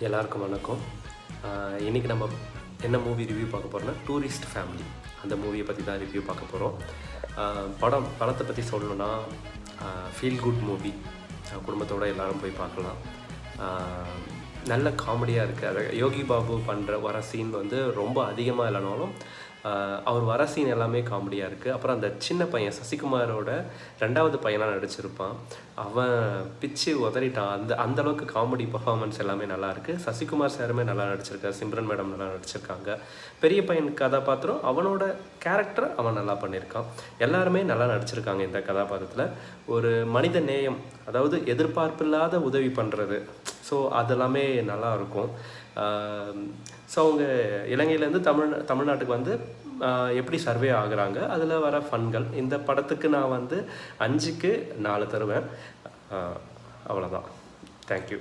எல்லாருக்கும் வணக்கம். இன்றைக்கி நம்ம என்ன மூவி ரிவ்யூ பார்க்க போகிறோம்னா டூரிஸ்ட் ஃபேமிலி. அந்த மூவியை பற்றி தான் ரிவ்யூ பார்க்க போகிறோம். படத்தை பற்றி சொல்லணுன்னா ஃபீல் குட் மூவி, குடும்பத்தோடு எல்லோரும் போய் பார்க்கலாம். நல்ல காமெடியாக இருக்குது. அது யோகி பாபு வர சீன் வந்து ரொம்ப அதிகமாக இல்லைனாலும் அவர் வர சீன் எல்லாமே காமெடியாக இருக்குது. அப்புறம் அந்த சின்ன பையன் சசிகுமாரோட 2வது பையனாக நடிச்சிருப்பான். அவன் பிச்சு உதறிட்டான். அந்தளவுக்கு காமெடி பர்ஃபார்மன்ஸ் எல்லாமே நல்லாயிருக்கு. சசிகுமார் சாருமே நல்லா நடிச்சிருக்காரு, சிம்ரன் மேடம் நல்லா நடிச்சிருக்காங்க. பெரிய பையன் கதாபாத்திரம் அவனோட கேரக்டர் அவன் நல்லா பண்ணியிருக்கான். எல்லாருமே நல்லா நடிச்சிருக்காங்க இந்த கதாபாத்திரத்தில். ஒரு மனித நேயம், அதாவது எதிர்பார்ப்பில்லாத உதவி பண்ணுறது, ஸோ அதெல்லாமே நல்லாயிருக்கும். ஸோ அவங்க இலங்கையிலேருந்து தமிழ்நாட்டுக்கு வந்து எப்படி சர்வே ஆகுறாங்க, அதில் வர ஃபன்கள். இந்த படத்துக்கு நான் வந்து 5க்கு 4 தருவேன். அவ்வளோதான். தேங்க்யூ.